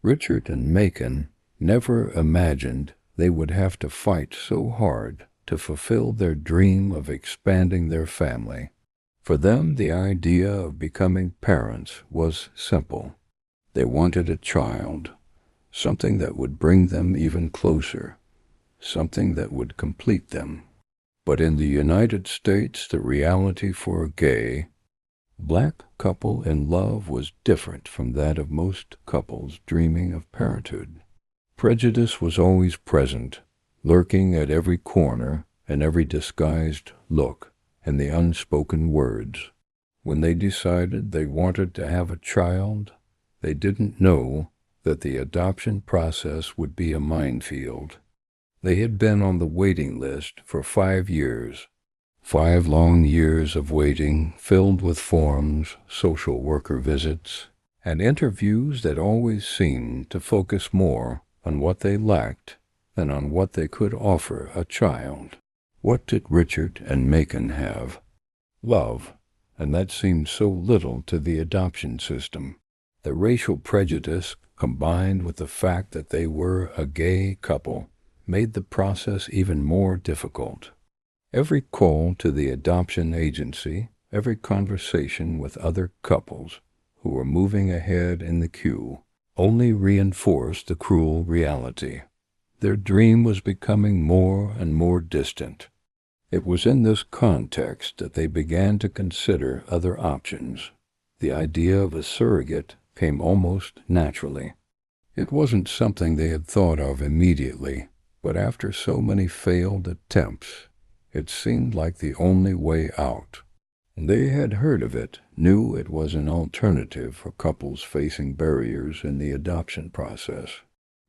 Richard and Macon never imagined they would have to fight so hard to fulfill their dream of expanding their family. For them, the idea of becoming parents was simple. They wanted a child, something that would bring them even closer, something that would complete them. But in the United States, the reality for a gay, black couple in love was different from that of most couples dreaming of parenthood. Prejudice was always present, lurking at every corner and every disguised look and the unspoken words. When they decided they wanted to have a child, they didn't know that the adoption process would be a minefield. They had been on the waiting list for 5 years. 5 long years of waiting, filled with forms, social worker visits, and interviews that always seemed to focus more on what they lacked than on what they could offer a child. What did Richard and Macon have? Love, and that seemed so little to the adoption system. The racial prejudice, combined with the fact that they were a gay couple, made the process even more difficult. Every call to the adoption agency, every conversation with other couples who were moving ahead in the queue, only reinforced the cruel reality. Their dream was becoming more and more distant. It was in this context that they began to consider other options. The idea of a surrogate came almost naturally. It wasn't something they had thought of immediately, but after so many failed attempts, it seemed like the only way out. They had heard of it, knew it was an alternative for couples facing barriers in the adoption process.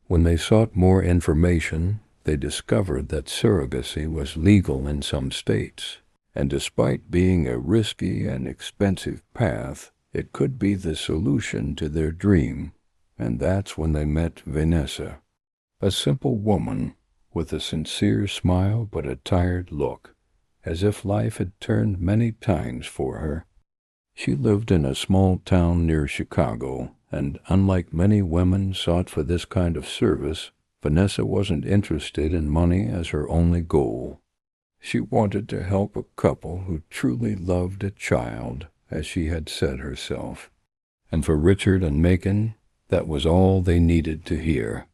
When they sought more information, they discovered that surrogacy was legal in some states, and despite being a risky and expensive path, it could be the solution to their dream. And that's when they met Vanessa, a simple woman with a sincere smile but a tired look, as if life had turned many times for her. She lived in a small town near Chicago, and unlike many women sought for this kind of service, Vanessa wasn't interested in money as her only goal. She wanted to help a couple who truly loved a child, as she had said herself. And for Richard and Macon, that was all they needed to hear.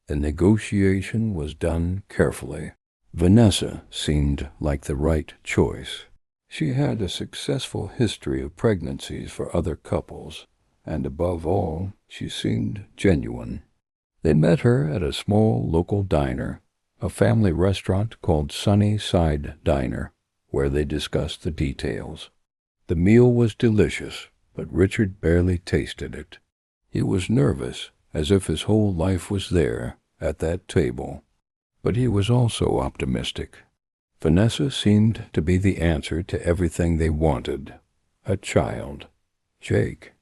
The negotiation was done carefully. Vanessa seemed like the right choice. She had a successful history of pregnancies for other couples, and above all, she seemed genuine. They met her at a small local diner, a family restaurant called Sunny Side Diner, where they discussed the details. The meal was delicious, but Richard barely tasted it. He was nervous, as if his whole life was there, at that table. But he was also optimistic. Vanessa seemed to be the answer to everything they wanted. A child. Jake.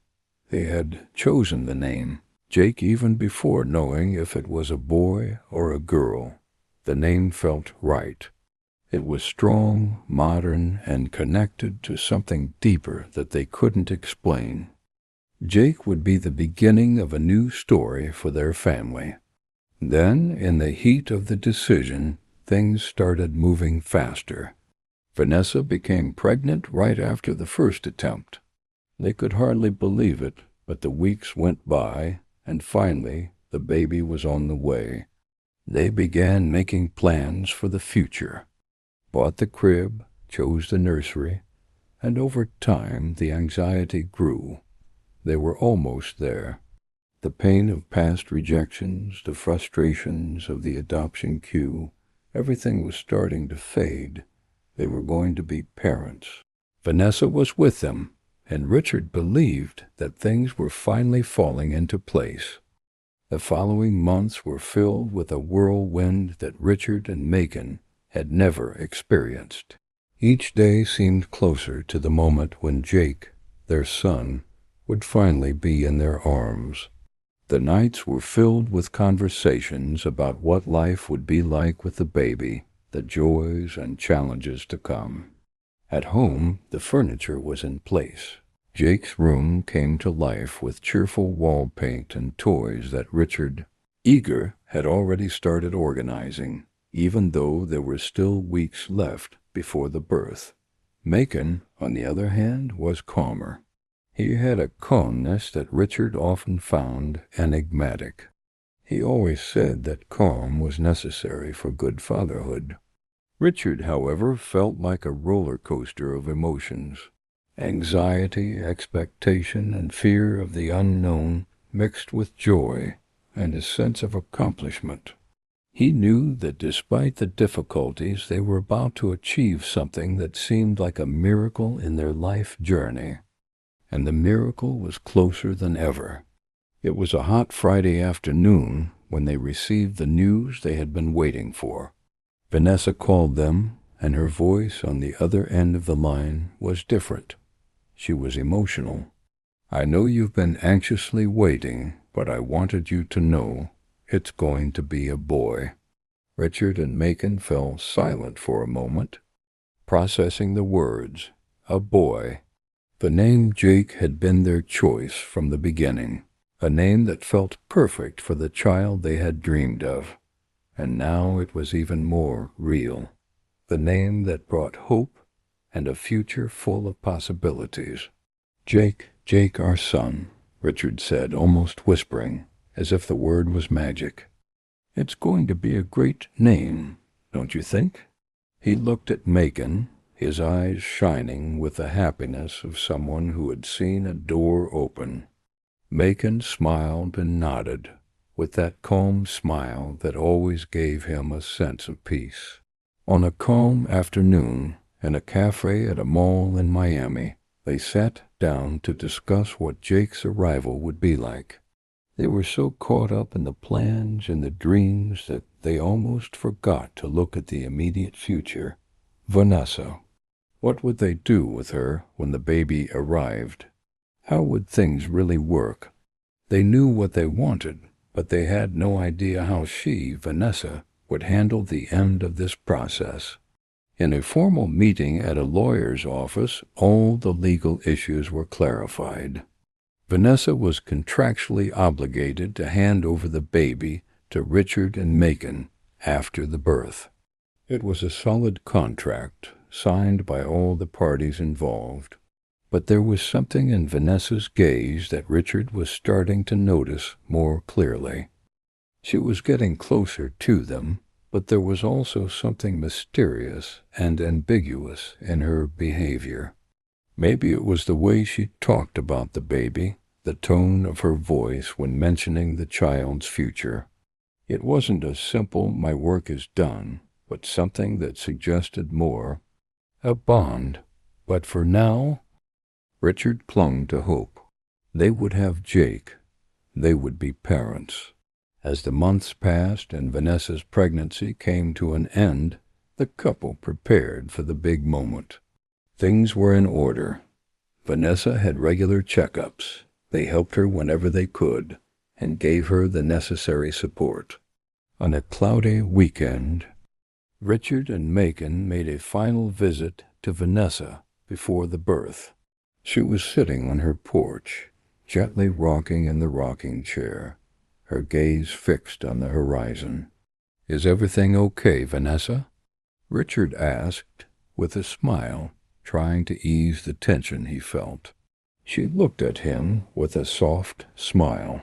They had chosen the name. Jake even before knowing if it was a boy or a girl. The name felt right. It was strong, modern, and connected to something deeper that they couldn't explain. Jake would be the beginning of a new story for their family. Then, in the heat of the decision, things started moving faster. Vanessa became pregnant right after the first attempt. They could hardly believe it, but the weeks went by, and finally the baby was on the way. They began making plans for the future, bought the crib, chose the nursery, and over time the anxiety grew. They were almost there. The pain of past rejections, the frustrations of the adoption queue, everything was starting to fade. They were going to be parents. Vanessa was with them, and Richard believed that things were finally falling into place. The following months were filled with a whirlwind that Richard and Macon had never experienced. Each day seemed closer to the moment when Jake, their son, would finally be in their arms. The nights were filled with conversations about what life would be like with the baby, the joys and challenges to come. At home, the furniture was in place. Jake's room came to life with cheerful wall paint and toys that Richard, eager, had already started organizing, even though there were still weeks left before the birth. Macon, on the other hand, was calmer. He had a calmness that Richard often found enigmatic. He always said that calm was necessary for good fatherhood. Richard, however, felt like a roller coaster of emotions. Anxiety, expectation, and fear of the unknown mixed with joy and a sense of accomplishment. He knew that despite the difficulties, they were about to achieve something that seemed like a miracle in their life journey. And the miracle was closer than ever. It was a hot Friday afternoon when they received the news they had been waiting for. Vanessa called them, and her voice on the other end of the line was different. She was emotional. "I know you've been anxiously waiting, but I wanted you to know it's going to be a boy." Richard and Macon fell silent for a moment, processing the words, "a boy." The name Jake had been their choice from the beginning, a name that felt perfect for the child they had dreamed of. And now it was even more real, the name that brought hope and a future full of possibilities. "Jake, Jake, our son," Richard said, almost whispering, as if the word was magic. "It's going to be a great name, don't you think?" He looked at Macon, his eyes shining with the happiness of someone who had seen a door open. Macon smiled and nodded, with that calm smile that always gave him a sense of peace. On a calm afternoon, in a cafe at a mall in Miami, they sat down to discuss what Jake's arrival would be like. They were so caught up in the plans and the dreams that they almost forgot to look at the immediate future. Vanessa. What would they do with her when the baby arrived? How would things really work? They knew what they wanted, but they had no idea how she, Vanessa, would handle the end of this process. In a formal meeting at a lawyer's office, all the legal issues were clarified. Vanessa was contractually obligated to hand over the baby to Richard and Macon after the birth. It was a solid contract, signed by all the parties involved. But there was something in Vanessa's gaze that Richard was starting to notice more clearly. She was getting closer to them, but there was also something mysterious and ambiguous in her behavior. Maybe it was the way she talked about the baby, the tone of her voice when mentioning the child's future. It wasn't a simple "my work is done," but something that suggested more, a bond. But for now, Richard clung to hope. They would have Jake. They would be parents. As the months passed and Vanessa's pregnancy came to an end, the couple prepared for the big moment. Things were in order. Vanessa had regular checkups. They helped her whenever they could and gave her the necessary support. On a cloudy weekend, Richard and Macon made a final visit to Vanessa before the birth. She was sitting on her porch, gently rocking in the rocking chair, her gaze fixed on the horizon. "Is everything okay, Vanessa?" Richard asked, with a smile, trying to ease the tension he felt. She looked at him with a soft smile.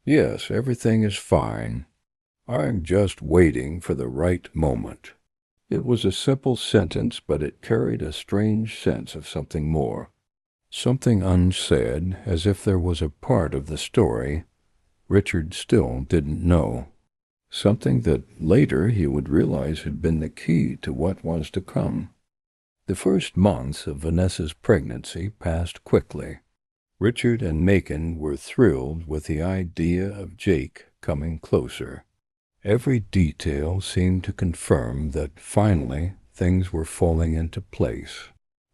"Yes, everything is fine. I'm just waiting for the right moment." It was a simple sentence, but it carried a strange sense of something more. Something unsaid, as if there was a part of the story Richard still didn't know. Something that later he would realize had been the key to what was to come. The first months of Vanessa's pregnancy passed quickly. Richard and Macon were thrilled with the idea of Jake coming closer. Every detail seemed to confirm that finally things were falling into place.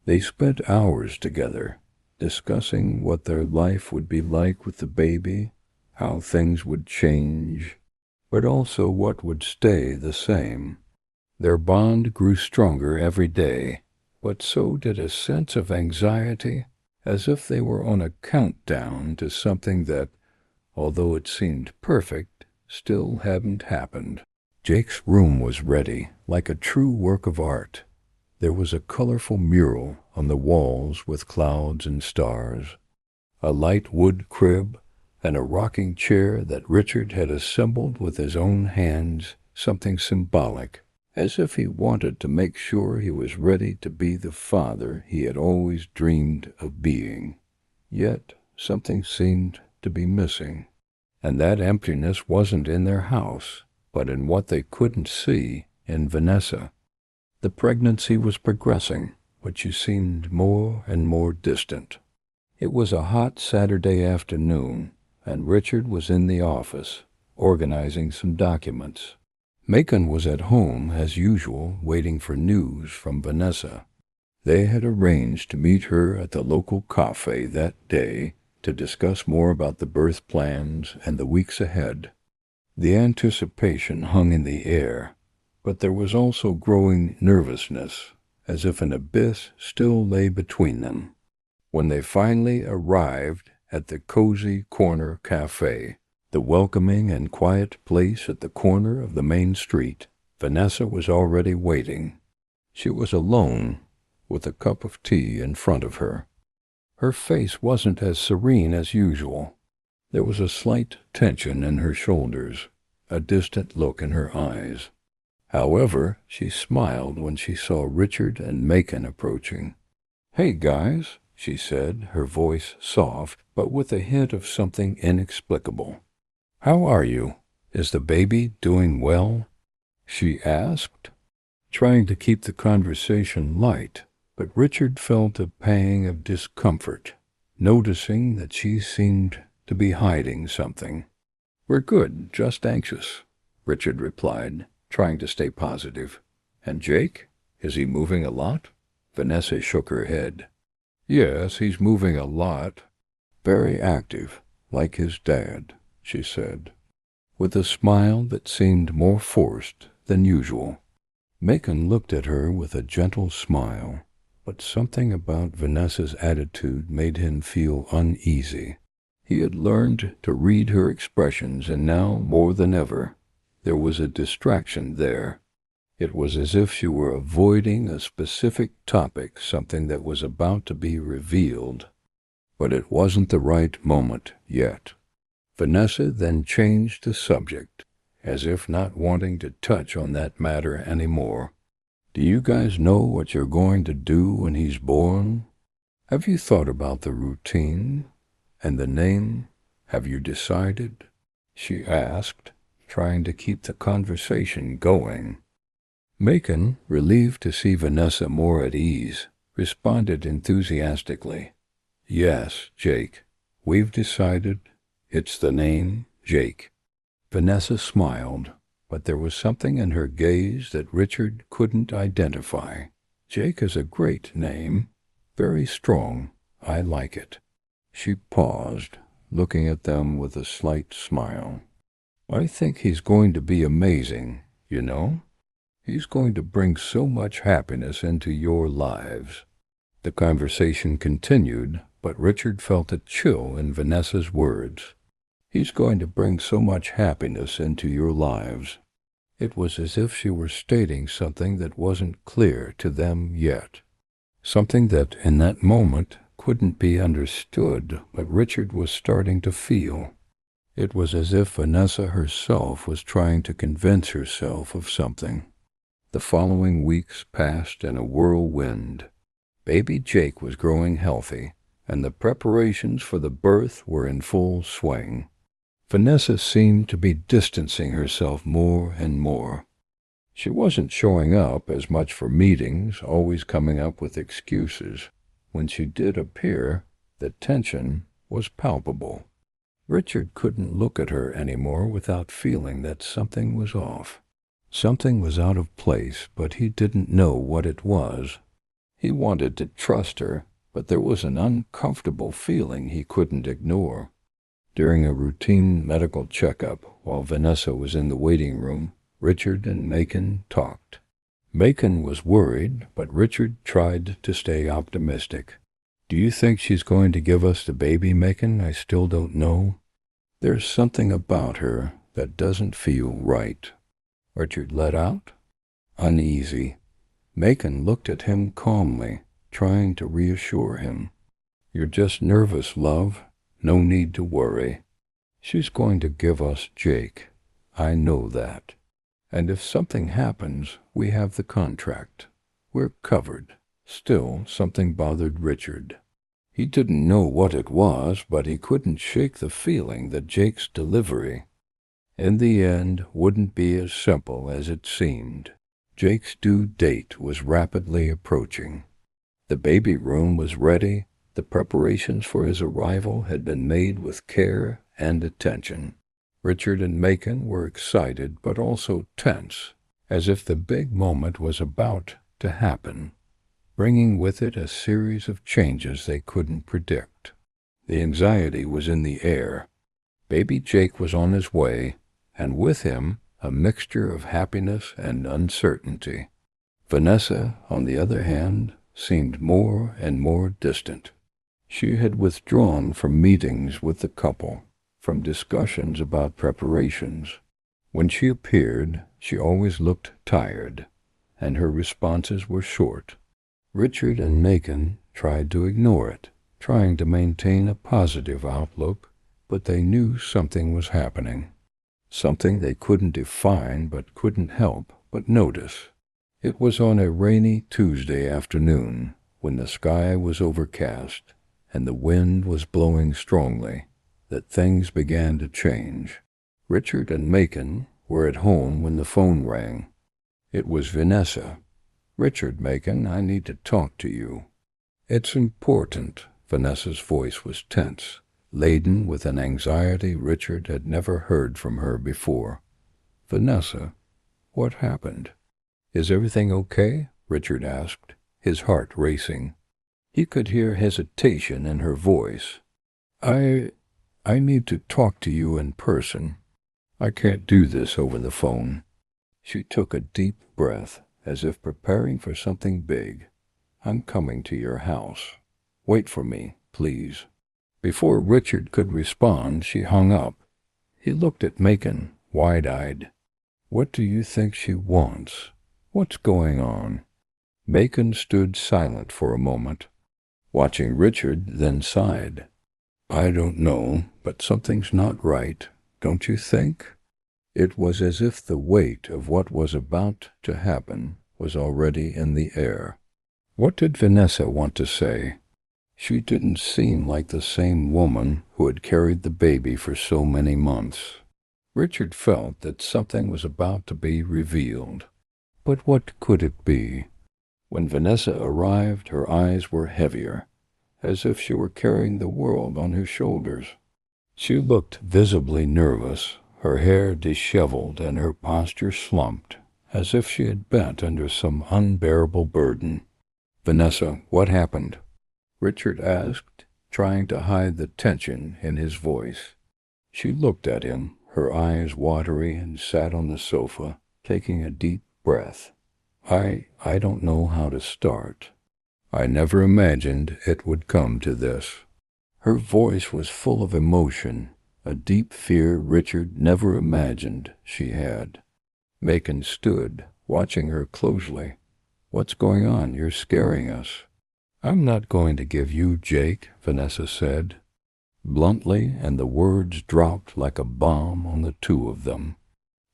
They spent hours together, discussing what their life would be like with the baby, how things would change, but also what would stay the same. Their bond grew stronger every day, but so did a sense of anxiety as if they were on a countdown to something that, although it seemed perfect, still hadn't happened. Jake's room was ready, like a true work of art. There was a colorful mural on the walls with clouds and stars, a light wood crib, and a rocking chair that Richard had assembled with his own hands, something symbolic, as if he wanted to make sure he was ready to be the father he had always dreamed of being. Yet something seemed to be missing, and that emptiness wasn't in their house, but in what they couldn't see in Vanessa. The pregnancy was progressing, but she seemed more and more distant. It was a hot Saturday afternoon, and Richard was in the office, organizing some documents. Macon was at home, as usual, waiting for news from Vanessa. They had arranged to meet her at the local cafe that day to discuss more about the birth plans and the weeks ahead. The anticipation hung in the air, but there was also growing nervousness, as if an abyss still lay between them. When they finally arrived at the Cozy Corner Cafe, the welcoming and quiet place at the corner of the main street, Vanessa was already waiting. She was alone, with a cup of tea in front of her. Her face wasn't as serene as usual. There was a slight tension in her shoulders, a distant look in her eyes. However, she smiled when she saw Richard and Macon approaching. "Hey, guys," she said, her voice soft, but with a hint of something inexplicable. "How are you? Is the baby doing well?" she asked, trying to keep the conversation light, but Richard felt a pang of discomfort, noticing that she seemed to be hiding something. "We're good, just anxious," Richard replied, trying to stay positive. "And Jake? Is he moving a lot?" Vanessa shook her head. "Yes, he's moving a lot. Very active, like his dad," she said, with a smile that seemed more forced than usual. Macon looked at her with a gentle smile, but something about Vanessa's attitude made him feel uneasy. He had learned to read her expressions, and now, more than ever, there was a distraction there. It was as if she were avoiding a specific topic, something that was about to be revealed. But it wasn't the right moment yet. Vanessa then changed the subject, as if not wanting to touch on that matter anymore. "Do you guys know what you're going to do when he's born? Have you thought about the routine? And the name? Have you decided?" she asked, trying to keep the conversation going. Macon, relieved to see Vanessa more at ease, responded enthusiastically. "Yes, Jake. We've decided. It's the name, Jake." Vanessa smiled, but there was something in her gaze that Richard couldn't identify. "Jake is a great name. Very strong. I like it." She paused, looking at them with a slight smile. "I think he's going to be amazing, you know. He's going to bring so much happiness into your lives." The conversation continued, but Richard felt a chill in Vanessa's words. "He's going to bring so much happiness into your lives." It was as if she were stating something that wasn't clear to them yet, something that, in that moment, couldn't be understood, but Richard was starting to feel. It was as if Vanessa herself was trying to convince herself of something. The following weeks passed in a whirlwind. Baby Jake was growing healthy, and the preparations for the birth were in full swing. Vanessa seemed to be distancing herself more and more. She wasn't showing up as much for meetings, always coming up with excuses. When she did appear, the tension was palpable. Richard couldn't look at her anymore without feeling that something was off. Something was out of place, but he didn't know what it was. He wanted to trust her, but there was an uncomfortable feeling he couldn't ignore. During a routine medical checkup, while Vanessa was in the waiting room, Richard and Macon talked. Macon was worried, but Richard tried to stay optimistic. Do you think she's going to give us the baby, Macon? I still don't know. There's something about her that doesn't feel right. Richard let out, uneasy. Macon looked at him calmly, trying to reassure him. You're just nervous, love. No need to worry. She's going to give us Jake. I know that. And if something happens, we have the contract. We're covered. Still, something bothered Richard. He didn't know what it was, but he couldn't shake the feeling that Jake's delivery, in the end, wouldn't be as simple as it seemed. Jake's due date was rapidly approaching. The baby room was ready. The preparations for his arrival had been made with care and attention. Richard and Macon were excited but also tense, as if the big moment was about to happen, bringing with it a series of changes they couldn't predict. The anxiety was in the air. Baby Jake was on his way, and with him a mixture of happiness and uncertainty. Vanessa, on the other hand, seemed more and more distant. She had withdrawn from meetings with the couple, from discussions about preparations. When she appeared, she always looked tired, and her responses were short. Richard and Macon tried to ignore it, trying to maintain a positive outlook, but they knew something was happening. Something they couldn't define but couldn't help but notice. It was on a rainy Tuesday afternoon, when the sky was overcast and the wind was blowing strongly, that things began to change. Richard and Macon were at home when the phone rang. It was Vanessa. "Richard, Macon, I need to talk to you." "It's important." Vanessa's voice was tense, laden with an anxiety Richard had never heard from her before. "Vanessa, what happened?" "Is everything okay?" Richard asked, his heart racing. He could hear hesitation in her voice. I need to talk to you in person. I can't do this over the phone." She took a deep breath, as if preparing for something big. "I'm coming to your house. Wait for me, please." Before Richard could respond, she hung up. He looked at Macon, wide-eyed. "What do you think she wants? What's going on?" Macon stood silent for a moment, watching Richard, then sighed. "I don't know, but something's not right, don't you think?" It was as if the weight of what was about to happen was already in the air. What did Vanessa want to say? She didn't seem like the same woman who had carried the baby for so many months. Richard felt that something was about to be revealed. But what could it be? When Vanessa arrived, her eyes were heavier, as if she were carrying the world on her shoulders. She looked visibly nervous, her hair disheveled and her posture slumped, as if she had bent under some unbearable burden. "Vanessa, what happened?" Richard asked, trying to hide the tension in his voice. She looked at him, her eyes watery, and sat on the sofa, taking a deep breath. I don't know how to start. I never imagined it would come to this." Her voice was full of emotion, a deep fear Richard never imagined she had. Macon stood, watching her closely. "What's going on? You're scaring us." "I'm not going to give you Jake," Vanessa said, bluntly, and the words dropped like a bomb on the two of them.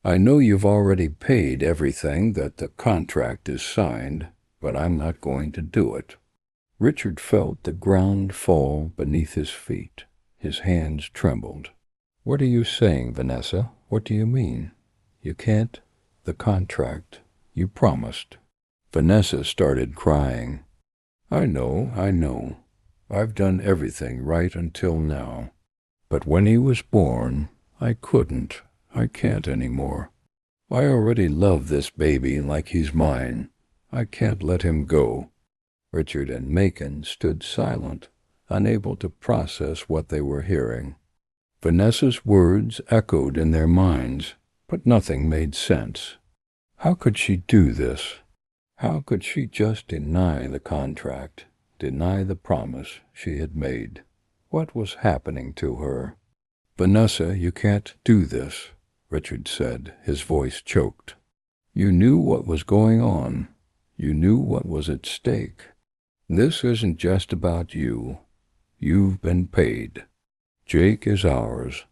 "I know you've already paid everything, that the contract is signed, but I'm not going to do it." Richard felt the ground fall beneath his feet. His hands trembled. "What are you saying, Vanessa? What do you mean? You can't? The contract. You promised." Vanessa started crying. I know. I've done everything right until now. But when he was born, I couldn't. I can't anymore. I already love this baby like he's mine. I can't let him go." Richard and Macon stood silent, unable to process what they were hearing. Vanessa's words echoed in their minds, but nothing made sense. How could she do this? How could she just deny the contract, deny the promise she had made. What was happening to her? "Vanessa, you can't do this," Richard said, his voice choked. "You knew what was going on. You knew what was at stake. This isn't just about you. You've been paid. Jake is ours.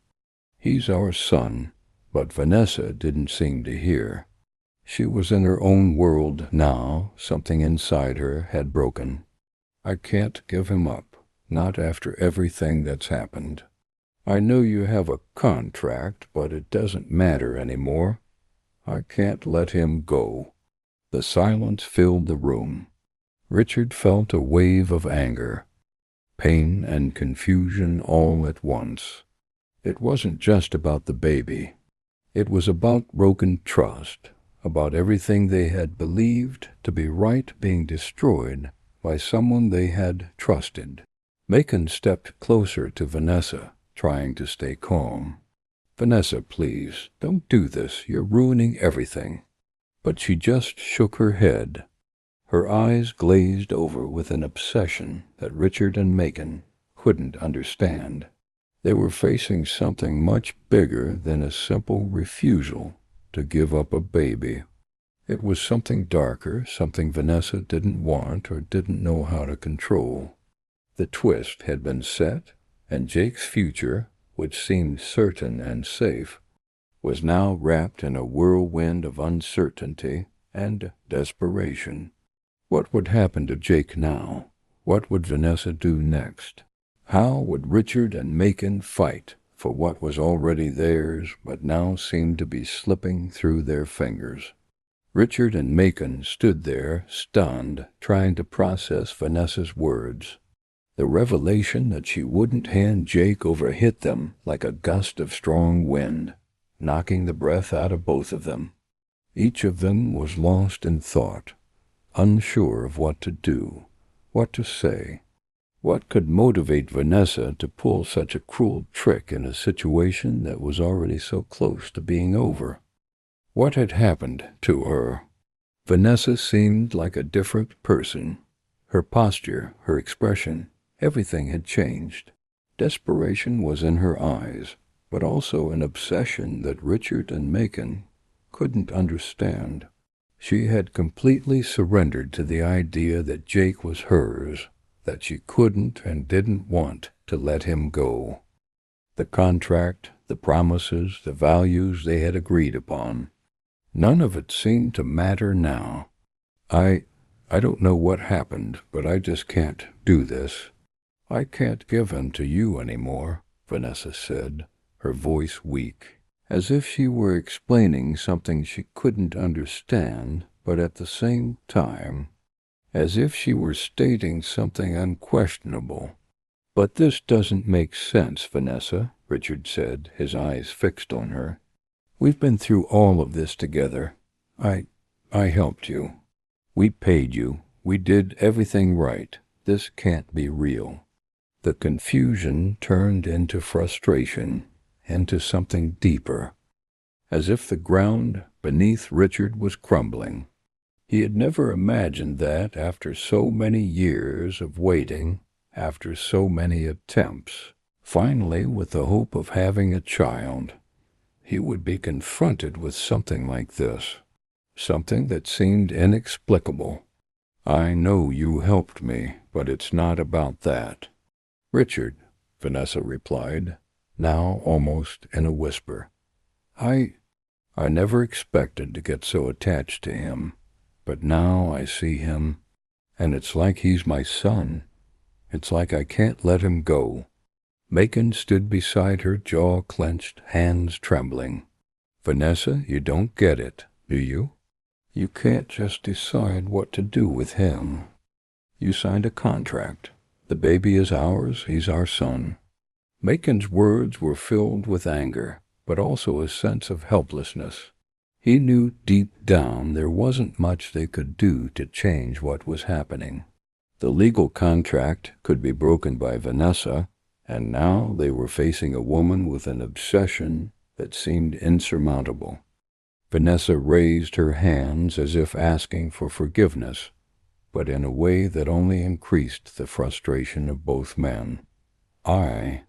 He's our son." But Vanessa didn't seem to hear. She was in her own world now. Something inside her had broken. "I can't give him up, not after everything that's happened. I know you have a contract, but it doesn't matter anymore. I can't let him go." The silence filled the room. Richard felt a wave of anger, pain and confusion all at once. It wasn't just about the baby. It was about broken trust, about everything they had believed to be right being destroyed by someone they had trusted. Macon stepped closer to Vanessa, trying to stay calm. "Vanessa, please, don't do this. You're ruining everything." But she just shook her head. Her eyes glazed over with an obsession that Richard and Macon couldn't understand. They were facing something much bigger than a simple refusal to give up a baby. It was something darker, something Vanessa didn't want or didn't know how to control. The twist had been set, and Jake's future, which seemed certain and safe, was now wrapped in a whirlwind of uncertainty and desperation. What would happen to Jake now? What would Vanessa do next? How would Richard and Macon fight for what was already theirs but now seemed to be slipping through their fingers? Richard and Macon stood there, stunned, trying to process Vanessa's words. The revelation that she wouldn't hand Jake over hit them like a gust of strong wind, knocking the breath out of both of them. Each of them was lost in thought, unsure of what to do, what to say. What could motivate Vanessa to pull such a cruel trick in a situation that was already so close to being over? What had happened to her? Vanessa seemed like a different person. Her posture, her expression, everything had changed. Desperation was in her eyes, but also an obsession that Richard and Macon couldn't understand. She had completely surrendered to the idea that Jake was hers, that she couldn't and didn't want to let him go. The contract, the promises, the values they had agreed upon, none of it seemed to matter now. I don't know what happened, but I just can't do this. I can't give him to you anymore," Vanessa said, her voice weak, as if she were explaining something she couldn't understand, but at the same time, as if she were stating something unquestionable. "But this doesn't make sense, Vanessa," Richard said, his eyes fixed on her. "We've been through all of this together. I helped you. We paid you. We did everything right. This can't be real." The confusion turned into frustration, into something deeper, as if the ground beneath Richard was crumbling. He had never imagined that after so many years of waiting, after so many attempts, finally with the hope of having a child, he would be confronted with something like this, something that seemed inexplicable. "I know you helped me, but it's not about that." "Richard," Vanessa replied, now almost in a whisper, I never expected to get so attached to him, but now I see him, and it's like he's my son. It's like I can't let him go." Macon stood beside her, jaw clenched, hands trembling. "Vanessa, you don't get it, do you? You can't just decide what to do with him. You signed a contract. The baby is ours, he's our son." Macon's words were filled with anger, but also a sense of helplessness. He knew deep down there wasn't much they could do to change what was happening. The legal contract could be broken by Vanessa, and now they were facing a woman with an obsession that seemed insurmountable. Vanessa raised her hands as if asking for forgiveness, but in a way that only increased the frustration of both men. I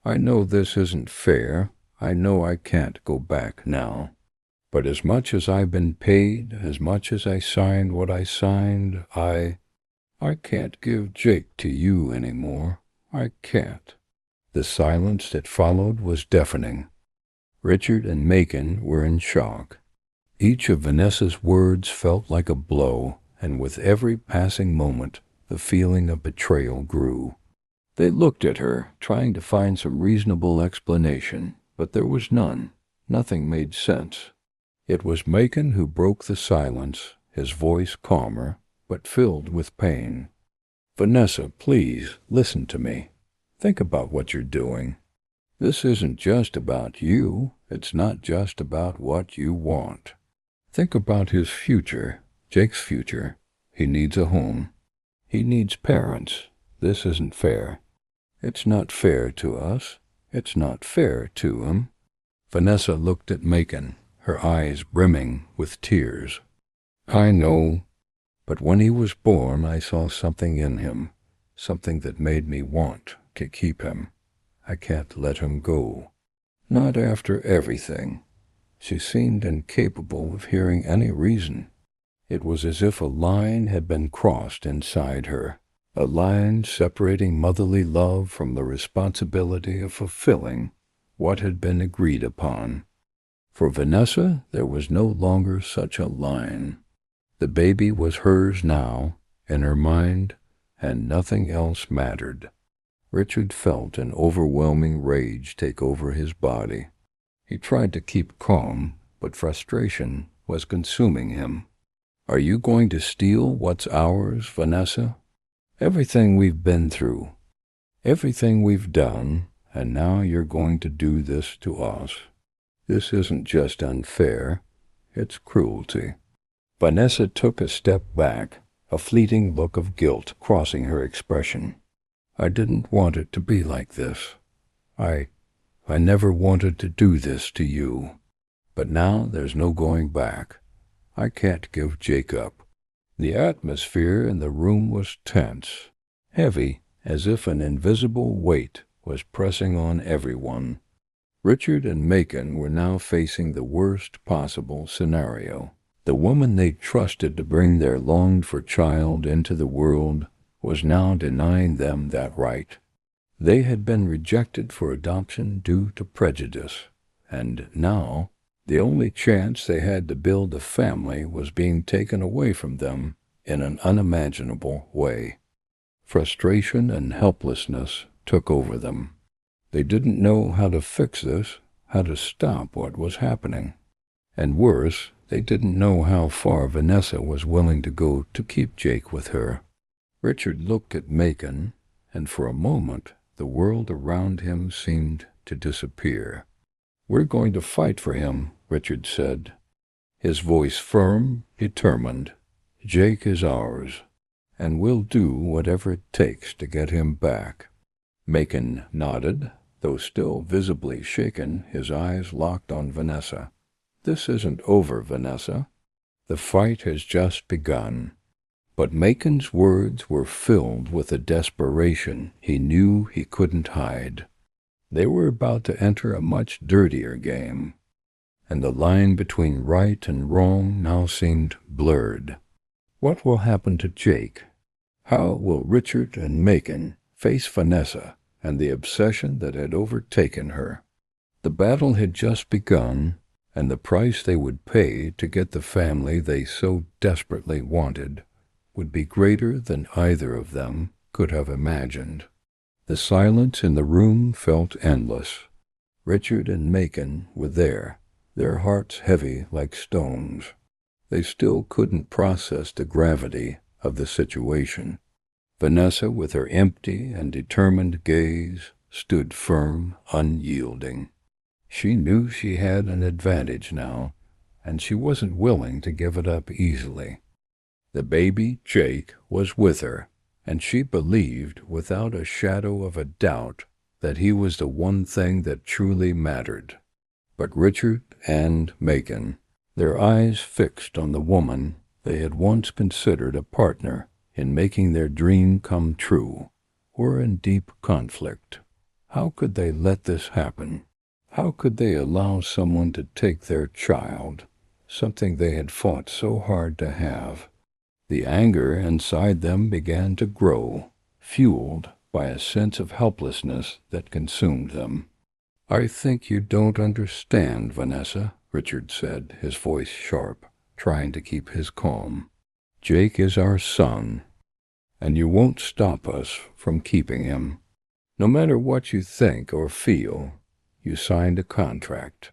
know this isn't fair. I know I can't go back now. But as much as I've been paid, as much as I signed what I signed, I can't give Jake to you anymore. I can't." The silence that followed was deafening. Richard and Macon were in shock. Each of Vanessa's words felt like a blow, and with every passing moment, the feeling of betrayal grew. They looked at her, trying to find some reasonable explanation, but there was none. Nothing made sense. It was Macon who broke the silence, his voice calmer, but filled with pain. "Vanessa, please, listen to me. Think about what you're doing. This isn't just about you. It's not just about what you want. Think about his future, Jake's future. He needs a home. He needs parents. This isn't fair. It's not fair to us. It's not fair to him." Vanessa looked at Macon, her eyes brimming with tears. "I know, but when he was born I saw something in him, something that made me want to keep him. I can't let him go. Not after everything." She seemed incapable of hearing any reason. It was as if a line had been crossed inside her, a line separating motherly love from the responsibility of fulfilling what had been agreed upon. For Vanessa, there was no longer such a line. The baby was hers now, in her mind, and nothing else mattered. Richard felt an overwhelming rage take over his body. He tried to keep calm, but frustration was consuming him. "Are you going to steal what's ours, Vanessa? Everything we've been through, everything we've done, and now you're going to do this to us. This isn't just unfair, it's cruelty." Vanessa took a step back, a fleeting look of guilt crossing her expression. "I didn't want it to be like this. I never wanted to do this to you. But now there's no going back. I can't give Jake up." The atmosphere in the room was tense, heavy, as if an invisible weight was pressing on everyone. Richard and Macon were now facing the worst possible scenario. The woman they trusted to bring their longed-for child into the world was now denying them that right. They had been rejected for adoption due to prejudice, and now the only chance they had to build a family was being taken away from them in an unimaginable way. Frustration and helplessness took over them. They didn't know how to fix this, how to stop what was happening. And worse, they didn't know how far Vanessa was willing to go to keep Jake with her. Richard looked at Macon, and for a moment the world around him seemed to disappear. "We're going to fight for him," Richard said, his voice firm, determined. "Jake is ours, and we'll do whatever it takes to get him back." Macon nodded, though still visibly shaken, his eyes locked on Vanessa. "This isn't over, Vanessa. The fight has just begun." But Macon's words were filled with a desperation he knew he couldn't hide. They were about to enter a much dirtier game, and the line between right and wrong now seemed blurred. What will happen to Jake? How will Richard and Macon face Vanessa and the obsession that had overtaken her? The battle had just begun, and the price they would pay to get the family they so desperately wanted would be greater than either of them could have imagined. The silence in the room felt endless. Richard and Macon were there, their hearts heavy like stones. They still couldn't process the gravity of the situation. Vanessa, with her empty and determined gaze, stood firm, unyielding. She knew she had an advantage now, and she wasn't willing to give it up easily. The baby, Jake, was with her, and she believed without a shadow of a doubt that he was the one thing that truly mattered. But Richard and Macon, their eyes fixed on the woman they had once considered a partner, in making their dream come true, were in deep conflict. How could they let this happen? How could they allow someone to take their child, something they had fought so hard to have? The anger inside them began to grow, fueled by a sense of helplessness that consumed them. "I think you don't understand, Vanessa," Richard said, his voice sharp, trying to keep his calm. "Jake is our son, and you won't stop us from keeping him. No matter what you think or feel, you signed a contract.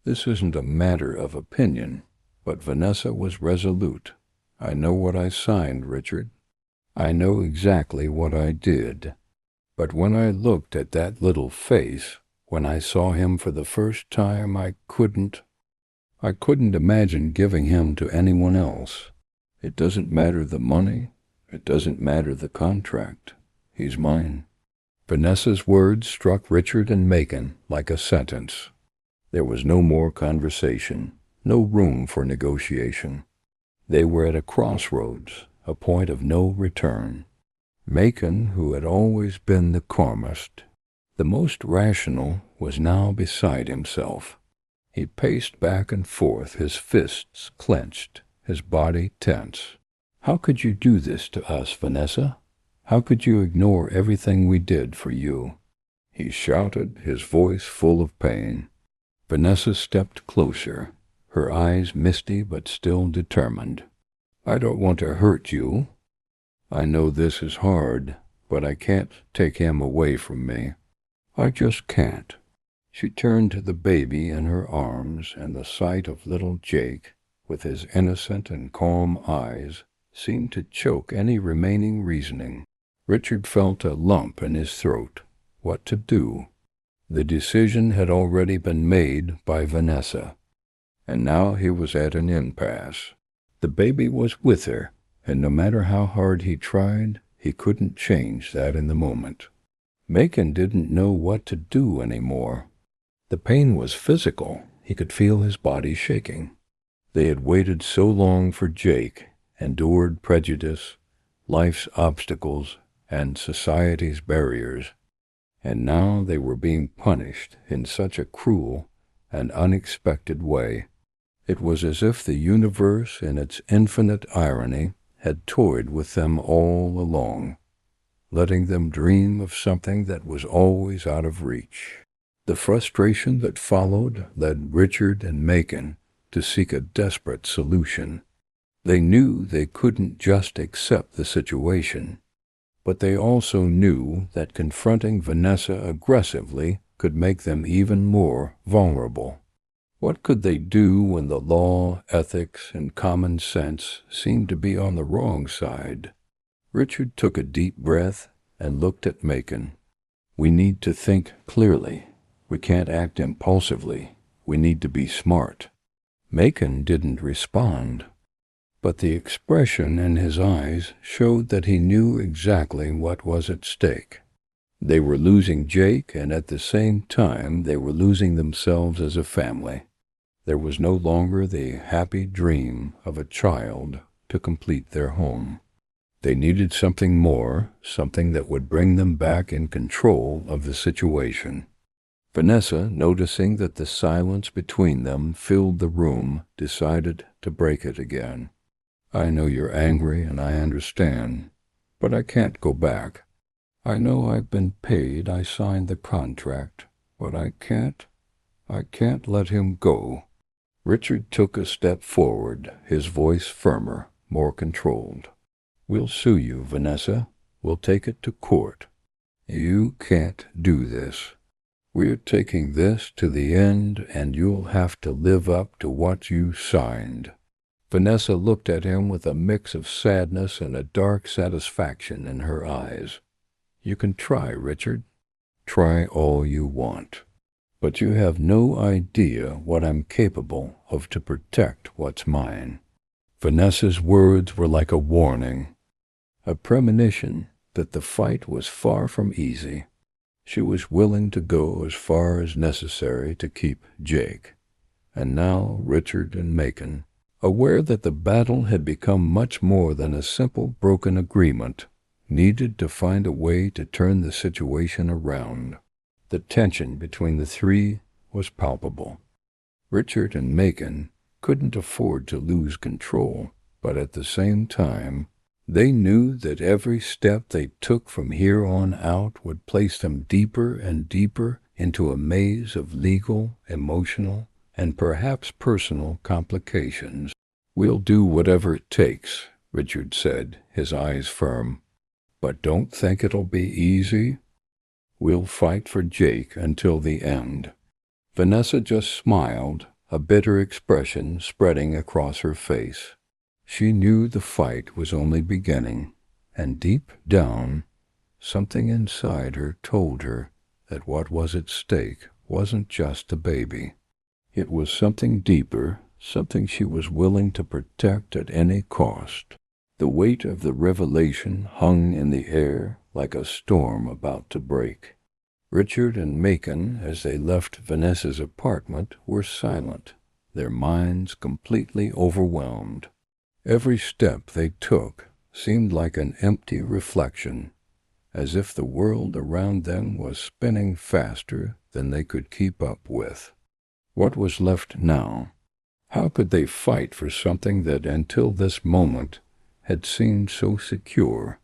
This isn't a matter of opinion." But Vanessa was resolute. "I know what I signed, Richard. I know exactly what I did. But when I looked at that little face, when I saw him for the first time, I couldn't imagine giving him to anyone else. It doesn't matter the money. It doesn't matter the contract. He's mine." Vanessa's words struck Richard and Macon like a sentence. There was no more conversation, no room for negotiation. They were at a crossroads, a point of no return. Macon, who had always been the calmest, the most rational, was now beside himself. He paced back and forth, his fists clenched, his body tense. "How could you do this to us, Vanessa? How could you ignore everything we did for you?" he shouted, his voice full of pain. Vanessa stepped closer, her eyes misty but still determined. "I don't want to hurt you. I know this is hard, but I can't take him away from me. I just can't." She turned to the baby in her arms, and the sight of little Jake, with his innocent and calm eyes, seemed to choke any remaining reasoning. Richard felt a lump in his throat. What to do? The decision had already been made by Vanessa, and now he was at an impasse. The baby was with her, and no matter how hard he tried, he couldn't change that in the moment. Macon didn't know what to do anymore. The pain was physical. He could feel his body shaking. They had waited so long for Jake, endured prejudice, life's obstacles, and society's barriers, and now they were being punished in such a cruel and unexpected way. It was as if the universe, in its infinite irony, had toyed with them all along, letting them dream of something that was always out of reach. The frustration that followed led Richard and Macon to seek a desperate solution. They knew they couldn't just accept the situation, but they also knew that confronting Vanessa aggressively could make them even more vulnerable. What could they do when the law, ethics, and common sense seemed to be on the wrong side? Richard took a deep breath and looked at Macon. "We need to think clearly. We can't act impulsively. We need to be smart." Macon didn't respond, but the expression in his eyes showed that he knew exactly what was at stake. They were losing Jake, and at the same time they were losing themselves as a family. There was no longer the happy dream of a child to complete their home. They needed something more, something that would bring them back in control of the situation. Vanessa, noticing that the silence between them filled the room, decided to break it again. "I know you're angry, and I understand, but I can't go back. I know I've been paid, I signed the contract, but I can't let him go." Richard took a step forward, his voice firmer, more controlled. "We'll sue you, Vanessa. We'll take it to court. You can't do this. We're taking this to the end, and you'll have to live up to what you signed." Vanessa looked at him with a mix of sadness and a dark satisfaction in her eyes. "You can try, Richard. Try all you want. But you have no idea what I'm capable of to protect what's mine." Vanessa's words were like a warning, a premonition that the fight was far from easy. She was willing to go as far as necessary to keep Jake. And now Richard and Macon, aware that the battle had become much more than a simple broken agreement, needed to find a way to turn the situation around. The tension between the three was palpable. Richard and Macon couldn't afford to lose control, but at the same time, they knew that every step they took from here on out would place them deeper and deeper into a maze of legal, emotional, and perhaps personal complications. "We'll do whatever it takes," Richard said, his eyes firm. "But don't think it'll be easy. We'll fight for Jake until the end." Vanessa just smiled, a bitter expression spreading across her face. She knew the fight was only beginning, and deep down, something inside her told her that what was at stake wasn't just a baby. It was something deeper, something she was willing to protect at any cost. The weight of the revelation hung in the air like a storm about to break. Richard and Macon, as they left Vanessa's apartment, were silent, their minds completely overwhelmed. Every step they took seemed like an empty reflection, as if the world around them was spinning faster than they could keep up with. What was left now? How could they fight for something that until this moment had seemed so secure?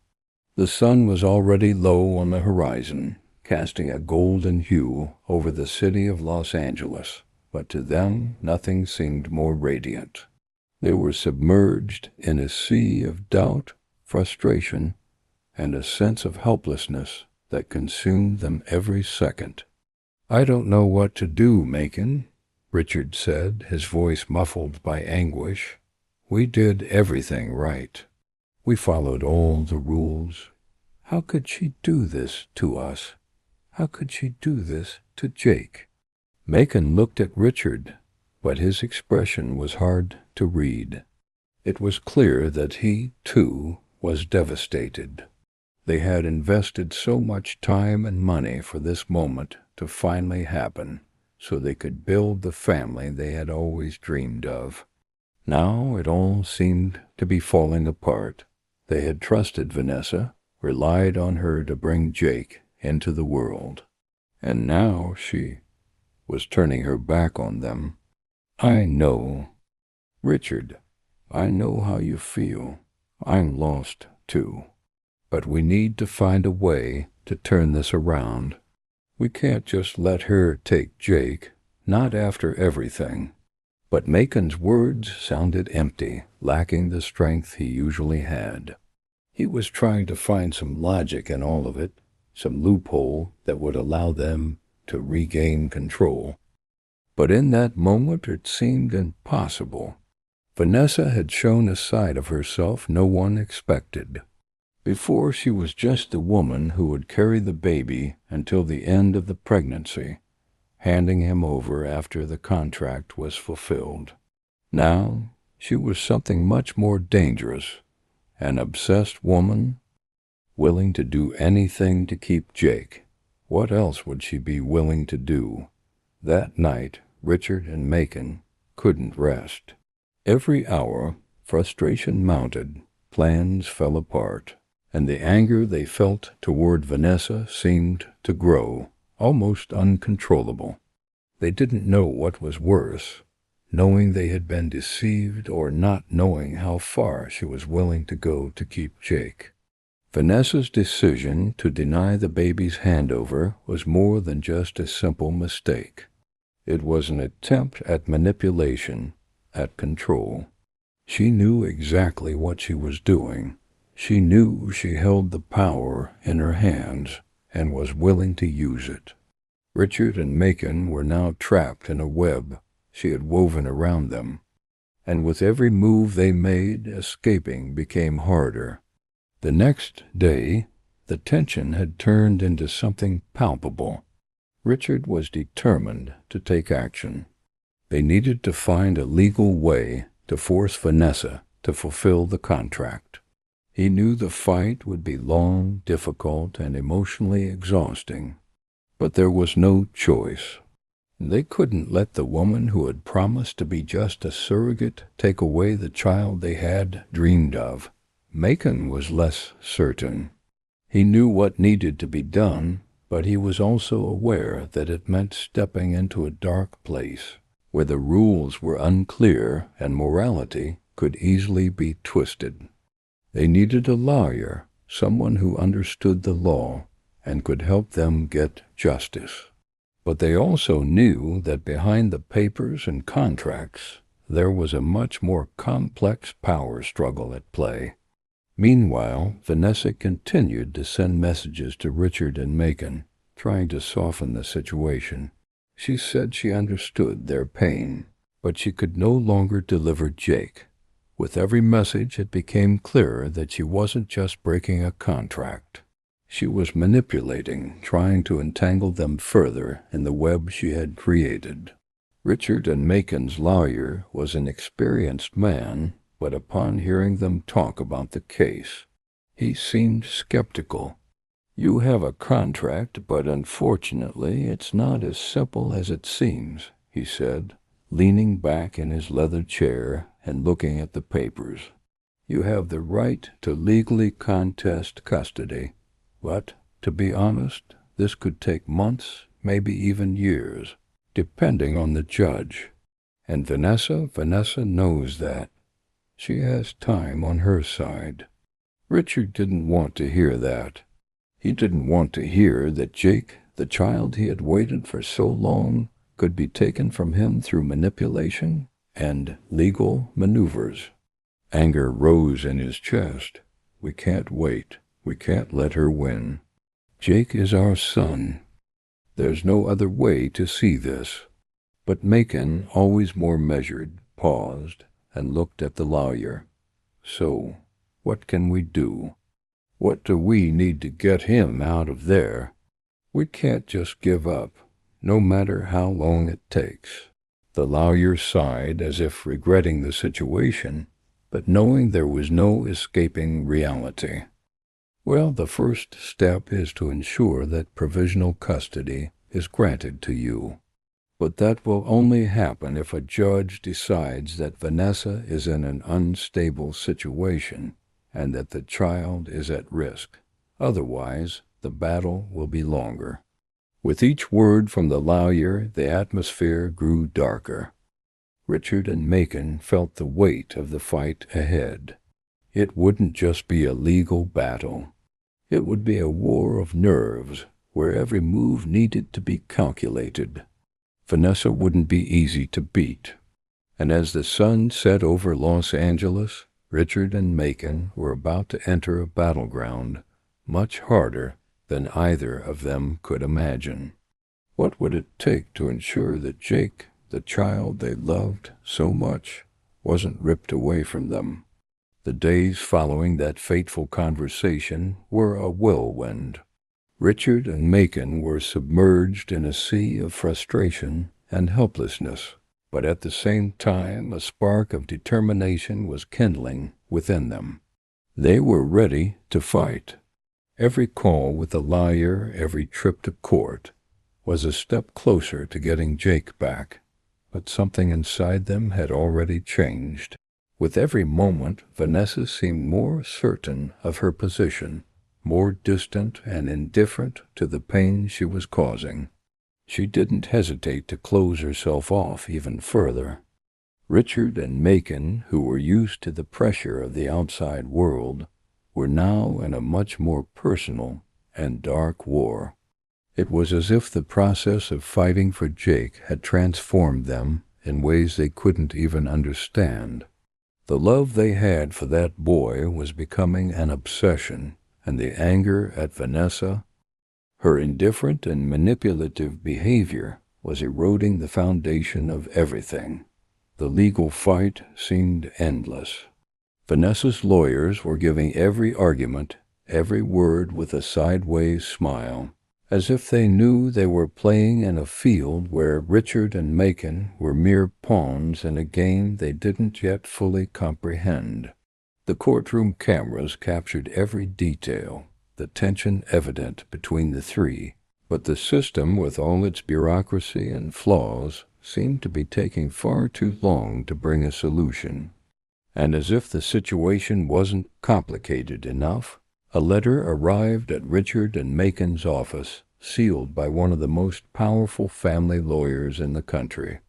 The sun was already low on the horizon, casting a golden hue over the city of Los Angeles, but to them nothing seemed more radiant. They were submerged in a sea of doubt, frustration, and a sense of helplessness that consumed them every second. "I don't know what to do, Macon," Richard said, his voice muffled by anguish. "We did everything right. We followed all the rules. How could she do this to us? How could she do this to Jake?" Macon looked at Richard, but his expression was hard to read. It was clear that he, too, was devastated. They had invested so much time and money for this moment to finally happen, so they could build the family they had always dreamed of. Now it all seemed to be falling apart. They had trusted Vanessa, relied on her to bring Jake into the world, and now she was turning her back on them. "I know. Richard, I know how you feel. I'm lost, too. But we need to find a way to turn this around. We can't just let her take Jake, not after everything." But Macon's words sounded empty, lacking the strength he usually had. He was trying to find some logic in all of it, some loophole that would allow them to regain control. But in that moment it seemed impossible. Vanessa had shown a side of herself no one expected. Before, she was just the woman who would carry the baby until the end of the pregnancy, handing him over after the contract was fulfilled. Now she was something much more dangerous, an obsessed woman, willing to do anything to keep Jake. What else would she be willing to do? That night, Richard and Macon couldn't rest. Every hour, frustration mounted, plans fell apart, and the anger they felt toward Vanessa seemed to grow, almost uncontrollable. They didn't know what was worse, knowing they had been deceived or not knowing how far she was willing to go to keep Jake. Vanessa's decision to deny the baby's handover was more than just a simple mistake. It was an attempt at manipulation, at control. She knew exactly what she was doing. She knew she held the power in her hands and was willing to use it. Richard and Macon were now trapped in a web she had woven around them, and with every move they made, escaping became harder. The next day, the tension had turned into something palpable. Richard was determined to take action. They needed to find a legal way to force Vanessa to fulfill the contract. He knew the fight would be long, difficult, and emotionally exhausting, but there was no choice. They couldn't let the woman who had promised to be just a surrogate take away the child they had dreamed of. Macon was less certain. He knew what needed to be done, but he was also aware that it meant stepping into a dark place where the rules were unclear and morality could easily be twisted. They needed a lawyer, someone who understood the law and could help them get justice. But they also knew that behind the papers and contracts, there was a much more complex power struggle at play. Meanwhile, Vanessa continued to send messages to Richard and Macon, trying to soften the situation. She said she understood their pain, but she could no longer deliver Jake. With every message, it became clearer that she wasn't just breaking a contract. She was manipulating, trying to entangle them further in the web she had created. Richard and Macon's lawyer was an experienced man, but upon hearing them talk about the case, he seemed skeptical. "You have a contract, but unfortunately it's not as simple as it seems," he said, leaning back in his leather chair and looking at the papers. "You have the right to legally contest custody, but, to be honest, this could take months, maybe even years, depending on the judge. And Vanessa knows that. She has time on her side." Richard didn't want to hear that. He didn't want to hear that Jake, the child he had waited for so long, could be taken from him through manipulation and legal maneuvers. Anger rose in his chest. "We can't wait. We can't let her win. Jake is our son. There's no other way to see this." But Macon, always more measured, paused and looked at the lawyer. "So, what can we do? What do we need to get him out of there? We can't just give up, no matter how long it takes." The lawyer sighed as if regretting the situation, but knowing there was no escaping reality. "Well, the first step is to ensure that provisional custody is granted to you. But that will only happen if a judge decides that Vanessa is in an unstable situation and that the child is at risk. Otherwise, the battle will be longer." With each word from the lawyer, the atmosphere grew darker. Richard and Macon felt the weight of the fight ahead. It wouldn't just be a legal battle. It would be a war of nerves, where every move needed to be calculated. Vanessa wouldn't be easy to beat. And as the sun set over Los Angeles, Richard and Macon were about to enter a battleground much harder than either of them could imagine. What would it take to ensure that Jake, the child they loved so much, wasn't ripped away from them? The days following that fateful conversation were a whirlwind. Richard and Macon were submerged in a sea of frustration and helplessness, but at the same time a spark of determination was kindling within them. They were ready to fight. Every call with the lawyer, every trip to court, was a step closer to getting Jake back, but something inside them had already changed. With every moment, Vanessa seemed more certain of her position, more distant and indifferent to the pain she was causing. She didn't hesitate to close herself off even further. Richard and Macon, who were used to the pressure of the outside world, were now in a much more personal and dark war. It was as if the process of fighting for Jake had transformed them in ways they couldn't even understand. The love they had for that boy was becoming an obsession, and the anger at Vanessa, her indifferent and manipulative behavior, was eroding the foundation of everything. The legal fight seemed endless. Vanessa's lawyers were giving every argument, every word with a sideways smile, as if they knew they were playing in a field where Richard and Macon were mere pawns in a game they didn't yet fully comprehend. The courtroom cameras captured every detail, the tension evident between the three, But the system, with all its bureaucracy and flaws, seemed to be taking far too long to bring a solution. And as if the situation wasn't complicated enough, a letter arrived at Richard and Macon's office, sealed by one of the most powerful family lawyers in the country.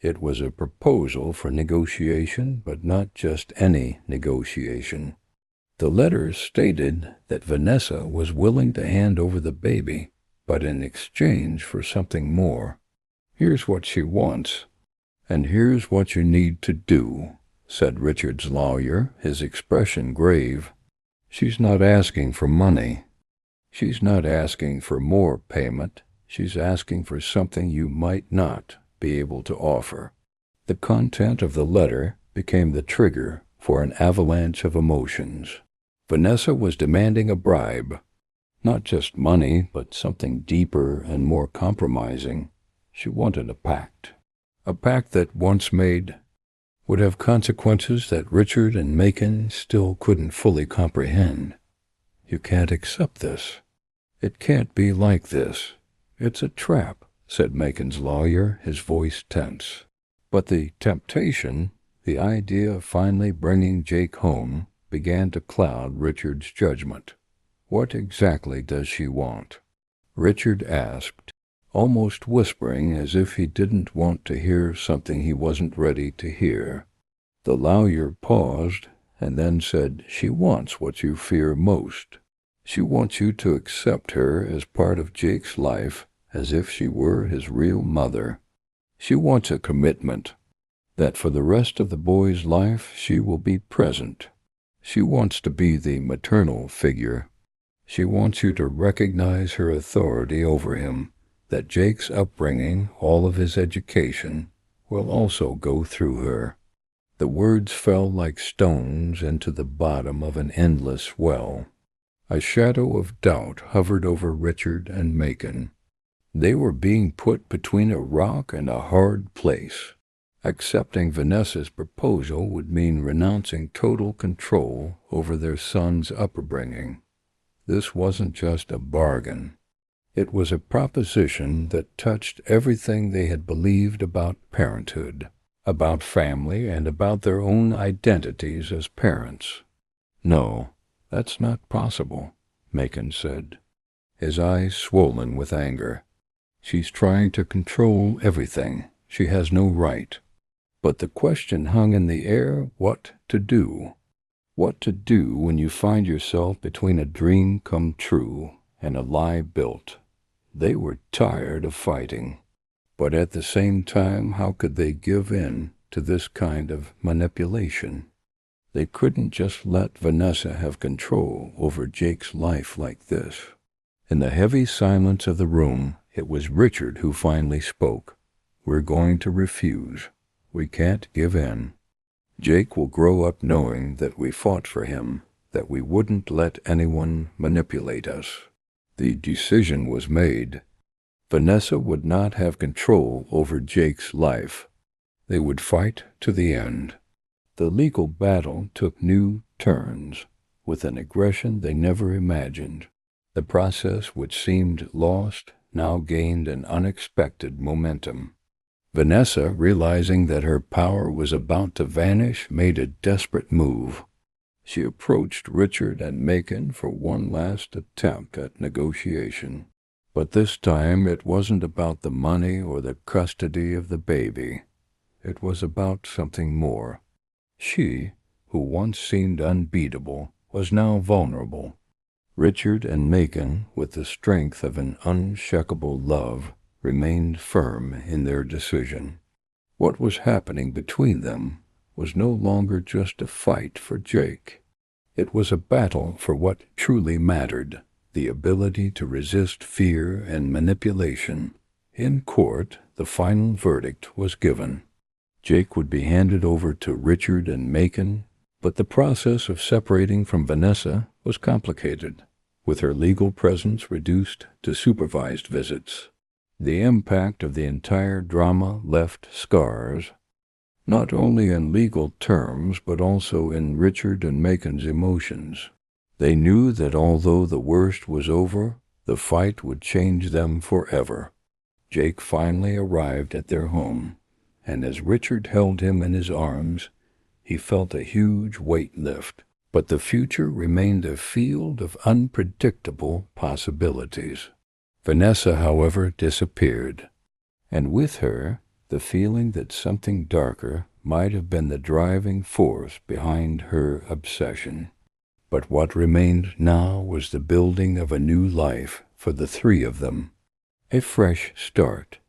It was a proposal for negotiation, but not just any negotiation. The letter stated that Vanessa was willing to hand over the baby, but in exchange for something more. "Here's what she wants, and here's what you need to do," said Richard's lawyer, his expression grave. "She's not asking for money. She's not asking for more payment. She's asking for something you might not be able to offer." The content of the letter became the trigger for an avalanche of emotions. Vanessa was demanding a bribe. Not just money, but something deeper and more compromising. She wanted a pact. A pact that, once made, would have consequences that Richard and Macon still couldn't fully comprehend. "You can't accept this. It can't be like this. It's a trap," said Macon's lawyer, his voice tense. But the temptation, the idea of finally bringing Jake home, began to cloud Richard's judgment. "What exactly does she want?" Richard asked, almost whispering as if he didn't want to hear something he wasn't ready to hear. The lawyer paused and then said, "She wants what you fear most. She wants you to accept her as part of Jake's life, as if she were his real mother. She wants a commitment, that for the rest of the boy's life she will be present. She wants to be the maternal figure. She wants you to recognize her authority over him, that Jake's upbringing, all of his education, will also go through her." The words fell like stones into the bottom of an endless well. A shadow of doubt hovered over Richard and Macon. They were being put between a rock and a hard place. Accepting Vanessa's proposal would mean renouncing total control over their son's upbringing. This wasn't just a bargain. It was a proposition that touched everything they had believed about parenthood, about family, and about their own identities as parents. "No, that's not possible," Macon said, his eyes swollen with anger. "She's trying to control everything. She has no right." But the question hung in the air, what to do? What to do when you find yourself between a dream come true and a lie built? They were tired of fighting. But at the same time, how could they give in to this kind of manipulation? They couldn't just let Vanessa have control over Jake's life like this. In the heavy silence of the room, it was Richard who finally spoke. "We're going to refuse. We can't give in. Jake will grow up knowing that we fought for him, that we wouldn't let anyone manipulate us." The decision was made. Vanessa would not have control over Jake's life. They would fight to the end. The legal battle took new turns, with an aggression they never imagined. The process, which seemed lost, now gained an unexpected momentum. Vanessa, realizing that her power was about to vanish, made a desperate move. She approached Richard and Macon for one last attempt at negotiation. But this time it wasn't about the money or the custody of the baby. It was about something more. She, who once seemed unbeatable, was now vulnerable. Richard and Macon, with the strength of an unshakable love, remained firm in their decision. What was happening between them was no longer just a fight for Jake. It was a battle for what truly mattered, the ability to resist fear and manipulation. In court, the final verdict was given. Jake would be handed over to Richard and Macon, but the process of separating from Vanessa was complicated, with her legal presence reduced to supervised visits. The impact of the entire drama left scars, not only in legal terms, but also in Richard and Macon's emotions. They knew that although the worst was over, The fight would change them forever. Jake finally arrived at their home, and as Richard held him in his arms, he felt a huge weight lift. But the future remained a field of unpredictable possibilities. Vanessa, however, disappeared, and with her the feeling that something darker might have been the driving force behind her obsession. But what remained now was the building of a new life for the three of them, a fresh start,